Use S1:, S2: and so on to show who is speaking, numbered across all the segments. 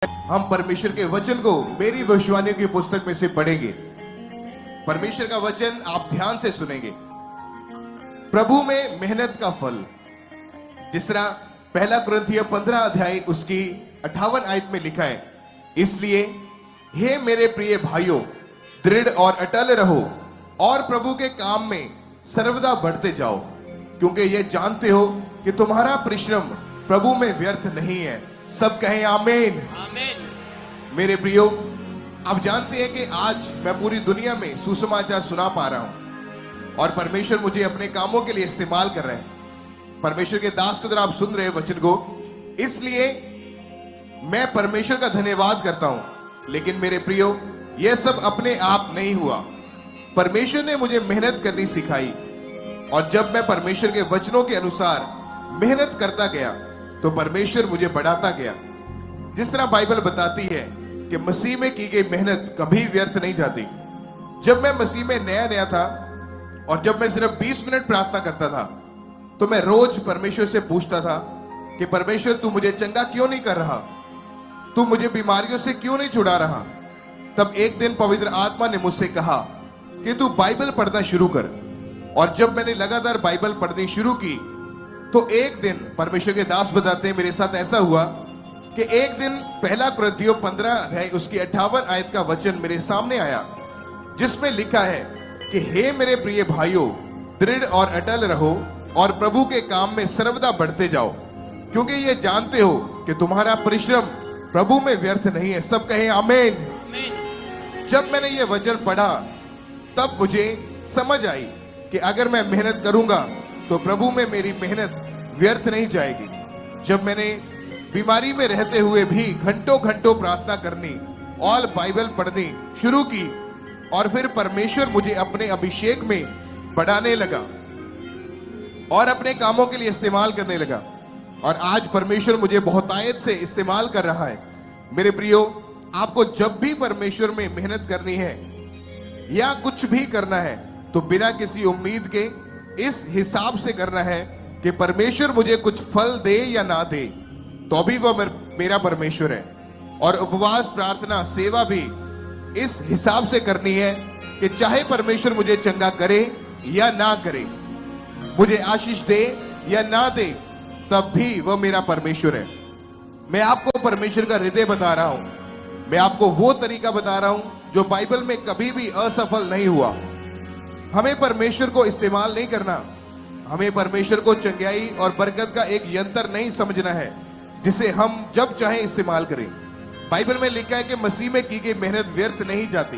S1: हम परमेश्वर के वचन को मेरी भविष्यवाणियों की पुस्तक में से पढ़ेंगे। परमेश्वर का वचन आप ध्यान से सुनेंगे। प्रभु में मेहनत का फल, जिस तरह पहला कुरिन्थियों 15 अध्याय उसकी 58 आयत में लिखा है, इसलिए हे मेरे प्रिय भाइयों, दृढ़ और अटल रहो और प्रभु के काम में सर्वदा बढ़ते जाओ, क्योंकि ये जानते हो कि तुम्हारा परिश्रम प्रभु में व्यर्थ नहीं है। सब कहें आमीन।
S2: आमीन।
S1: मेरे प्रियो, आप जानते हैं कि आज मैं पूरी दुनिया में सुसमाचार सुना पा रहा हूं और परमेश्वर मुझे अपने कामों के लिए इस्तेमाल कर रहे हैं। परमेश्वर के दास को आप सुन रहे हैं वचन को, इसलिए मैं परमेश्वर का धन्यवाद करता हूं। लेकिन मेरे प्रियो, यह सब अपने आप नहीं हुआ। परमेश्वर ने मुझे मेहनत करनी सिखाई और जब मैं परमेश्वर के वचनों के अनुसार मेहनत करता गया तो परमेश्वर मुझे बढ़ाता गया। जिस तरह बाइबल बताती है कि मसीह में की गई मेहनत कभी व्यर्थ नहीं जाती। जब मैं मसीह में नया नया था और जब मैं सिर्फ 20 मिनट प्रार्थना करता था तो मैं रोज परमेश्वर से पूछता था कि परमेश्वर, तू मुझे चंगा क्यों नहीं कर रहा, तू मुझे बीमारियों से क्यों नहीं छुड़ा रहा। तब एक दिन पवित्र आत्मा ने मुझसे कहा कि तू बाइबल पढ़ना शुरू कर। और जब मैंने लगातार बाइबल पढ़नी शुरू की तो एक दिन परमेश्वर के दास बताते हैं, मेरे साथ ऐसा हुआ कि एक दिन पहला कुरिन्थियों 15 अध्याय उसकी 58 आयत का वचन मेरे सामने आया, जिसमें लिखा है कि हे मेरे प्रिय भाइयों, दृढ़ और अटल रहो और प्रभु के काम में सर्वदा बढ़ते जाओ, क्योंकि ये जानते हो कि तुम्हारा परिश्रम प्रभु में व्यर्थ नहीं है। सब कहें आमीन। जब मैंने ये वचन पढ़ा तब मुझे समझ आई कि अगर मैं मेहनत करूंगा तो प्रभु में मेरी मेहनत व्यर्थ नहीं जाएगी। जब मैंने बीमारी में रहते हुए भी घंटों घंटों प्रार्थना करनी और बाइबल पढ़नी शुरू की और फिर परमेश्वर मुझे अपने अभिषेक में बढ़ाने लगा और अपने कामों के लिए इस्तेमाल करने लगा और आज परमेश्वर मुझे बहुतायत से इस्तेमाल कर रहा है। मेरे प्रियो, आपको जब भी परमेश्वर में मेहनत करनी है या कुछ भी करना है तो बिना किसी उम्मीद के इस हिसाब से करना है कि परमेश्वर मुझे कुछ फल दे या ना दे, तो भी वह मेरा परमेश्वर है। और उपवास, प्रार्थना, सेवा भी इस हिसाब से करनी है कि चाहे परमेश्वर मुझे चंगा करे या ना करे, मुझे आशीष दे या ना दे, तब भी वह मेरा परमेश्वर है। मैं आपको परमेश्वर का हृदय बता रहा हूं। मैं आपको वो तरीका बता रहा हूं जो बाइबल में कभी भी असफल नहीं हुआ। हमें परमेश्वर को इस्तेमाल नहीं करना, हमें परमेश्वर को चंगाई और बरकत का एक यंत्र नहीं समझना है जिसे हम जब चाहे इस्तेमाल करें। बाइबल में लिखा है कि मसीह में की गई मेहनत व्यर्थ नहीं जाती।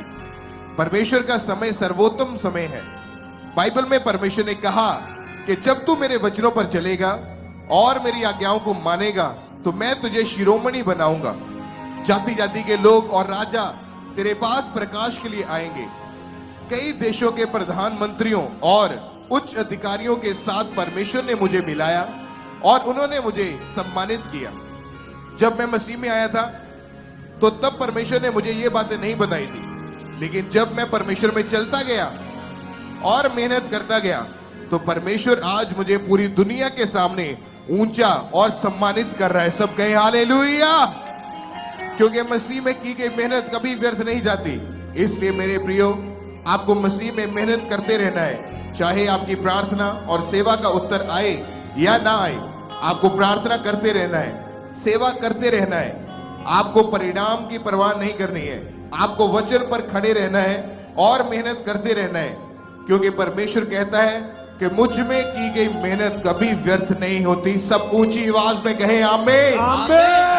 S1: परमेश्वर का समय सर्वोत्तम समय है। बाइबल में परमेश्वर ने कहा कि जब तू मेरे वचनों पर चलेगा और मेरी आज्ञाओं को मानेगा तो मैं तुझे शिरोमणि बनाऊंगा। जाति जाति के लोग और राजा तेरे पास प्रकाश के लिए आएंगे। कई देशों के प्रधानमंत्रियों और उच्च अधिकारियों के साथ परमेश्वर ने मुझे मिलाया और उन्होंने मुझे सम्मानित किया। जब मैं मसीह में आया था तो तब परमेश्वर ने मुझे ये बातें नहीं बताई थी, लेकिन जब मैं परमेश्वर में चलता गया और मेहनत करता गया तो परमेश्वर आज मुझे पूरी दुनिया के सामने ऊंचा और सम्मानित कर रहा है। सब कहें हालेलुया। क्योंकि मसीह में की गई मेहनत कभी व्यर्थ नहीं जाती। इसलिए मेरे प्रियो, आपको मसीह में मेहनत करते रहना है, चाहे आपकी प्रार्थना और सेवा का उत्तर आए या ना आए। आपको प्रार्थना करते रहना है, सेवा करते रहना है। आपको परिणाम की परवाह नहीं करनी है। आपको वचन पर खड़े रहना है और मेहनत करते रहना है, क्योंकि परमेश्वर कहता है कि मुझ में की गई मेहनत कभी व्यर्थ नहीं होती। सब ऊंची आवाज में कहें आमीन।
S2: आमीन।